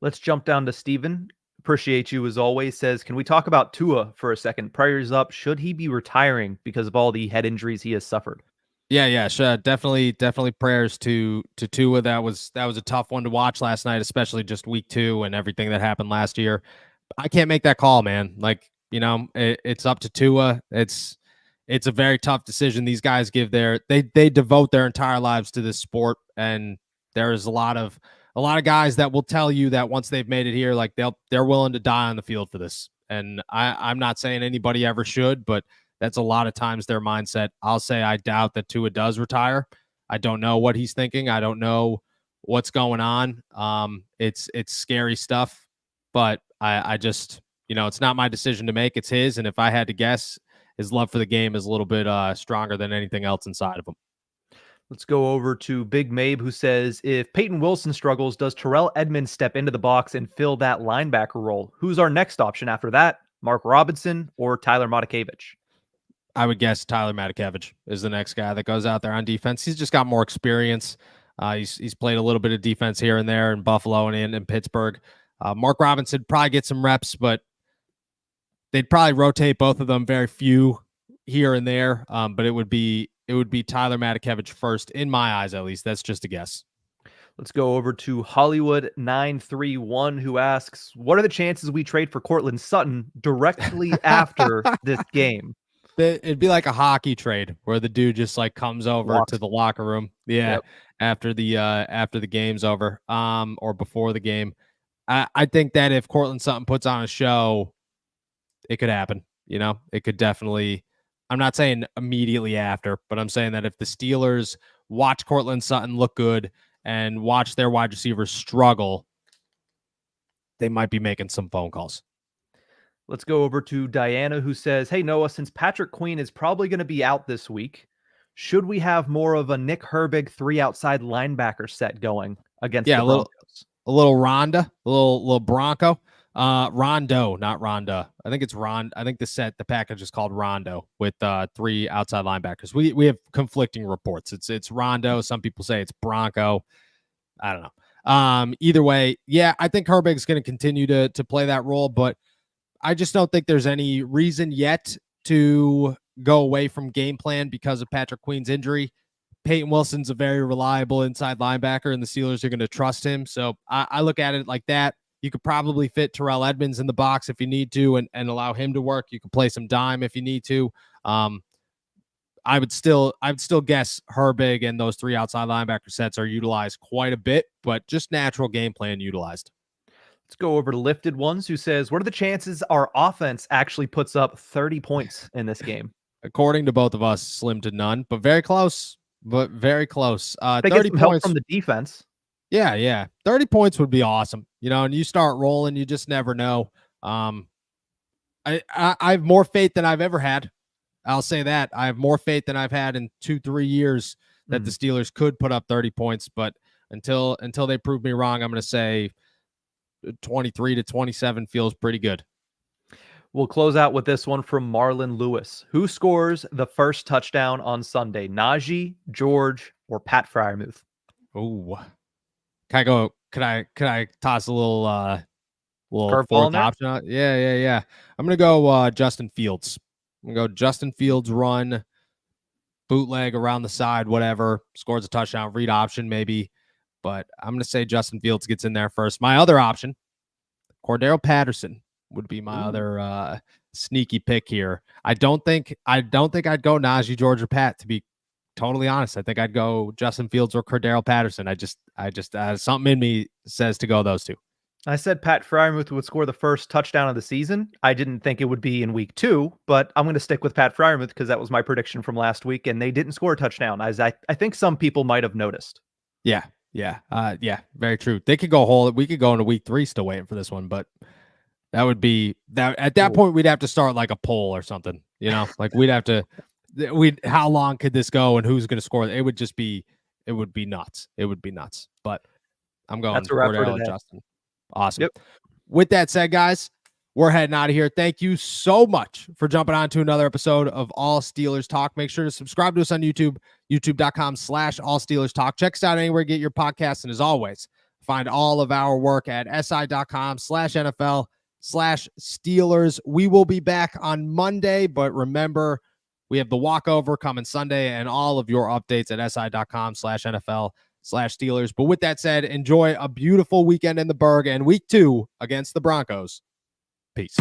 Let's jump down to Steven. Appreciate you as always. Says, can we talk about Tua for a second? Prayers up. Should he be retiring because of all the head injuries he has suffered? Yeah, sure. Definitely prayers to Tua. That was a tough one to watch last night, especially just week 2 and everything that happened last year. I can't make that call, man. Like, you know, it's up to Tua. It's a very tough decision. These guys they devote their entire lives to this sport, and there's a lot of guys that will tell you that once they've made it here, like they're willing to die on the field for this. And I'm not saying anybody ever should, but that's a lot of times their mindset. I'll say I doubt that Tua does retire. I don't know what he's thinking. I don't know what's going on. It's scary stuff, but I just, you know, it's not my decision to make. It's his. And if I had to guess, his love for the game is a little bit stronger than anything else inside of him. Let's go over to Big Mabe, who says, if Peyton Wilson struggles, does Terrell Edmonds step into the box and fill that linebacker role? Who's our next option after that? Mark Robinson or Tyler Mrquezs? I would guess Tyler Mrquezs is the next guy that goes out there on defense. He's just got more experience. He's played a little bit of defense here and there in Buffalo and in Pittsburgh. Mark Robinson probably gets some reps, but they'd probably rotate both of them, very few here and there. But it would be Tyler Mrquezs first, in my eyes at least. That's just a guess. Let's go over to Hollywood931, who asks, what are the chances we trade for Courtland Sutton directly after this game? It'd be like a hockey trade where the dude just like comes over to the locker room. Yeah. Yep. After the game's over, or before the game. I think that if Courtland Sutton puts on a show, it could happen. You know, it could definitely. I'm not saying immediately after, but I'm saying that if the Steelers watch Courtland Sutton look good and watch their wide receivers struggle, they might be making some phone calls. Let's go over to Diana, who says, "Hey, Noah, since Patrick Queen is probably going to be out this week, should we have more of a Nick Herbig 3 outside linebacker set going against the Broncos?" A little Ronda, a little Bronco. Rondo, not Ronda. I think it's I think the package is called Rondo with 3 outside linebackers. We have conflicting reports. It's Rondo. Some people say it's Bronco. I don't know. Either way, yeah, I think Herbig's going to continue to play that role, but I just don't think there's any reason yet to go away from game plan because of Patrick Queen's injury. Peyton Wilson's a very reliable inside linebacker, and the Steelers are going to trust him. So I look at it like that. You could probably fit Terrell Edmonds in the box if you need to and allow him to work. You can play some dime if you need to. I would still guess Herbig and those 3 outside linebacker sets are utilized quite a bit, but just natural game plan utilized. Let's go over to Lifted Ones, who says, "What are the chances our offense actually puts up 30 points in this game?" According to both of us, slim to none, but very close. But very close. They 30 get some help points from the defense. Yeah. 30 points would be awesome. And you start rolling, you just never know. I have more faith than I've ever had. I'll say that. I have more faith than I've had in 2-3 years that the Steelers could put up 30 points, but until they prove me wrong, I'm going to say 23-27 feels pretty good. We'll close out with this one from Marlon Lewis. Who scores the first touchdown on Sunday? Najee, George, or Pat Freiermuth? Oh, could I toss a little fourth option out? Yeah. I'm gonna go Justin Fields. I'm gonna go Justin Fields run, bootleg around the side, whatever, scores a touchdown, read option maybe. But I'm gonna say Justin Fields gets in there first. My other option, Cordero Patterson, would be my other sneaky pick here. I don't think I'd go Najee, George, or Pat, to be totally honest. I think I'd go Justin Fields or Cordero Patterson. I just something in me says to go those 2. I said Pat Freiermuth would score the first touchdown of the season. I didn't think it would be in week 2, but I'm going to stick with Pat Freiermuth because that was my prediction from last week, and they didn't score a touchdown, as I think some people might have noticed. Yeah, very true. They could go we could go into week 3 still waiting for this one, but that would be that at that point we'd have to start like a poll or something, like how long could this go and who's going to score? It would be nuts. It would be nuts. But I'm going Cordero and Justin. Awesome. Yep. With that said, guys, we're heading out of here. Thank you so much for jumping on to another episode of All Steelers Talk. Make sure to subscribe to us on YouTube, youtube.com/All Steelers Talk. Check us out anywhere you get your podcasts. And as always, find all of our work at si.com/NFL/Steelers. We will be back on Monday, but remember, we have the walkover coming Sunday and all of your updates at si.com/NFL/Steelers. But with that said, enjoy a beautiful weekend in the Berg and week 2 against the Broncos. Peace.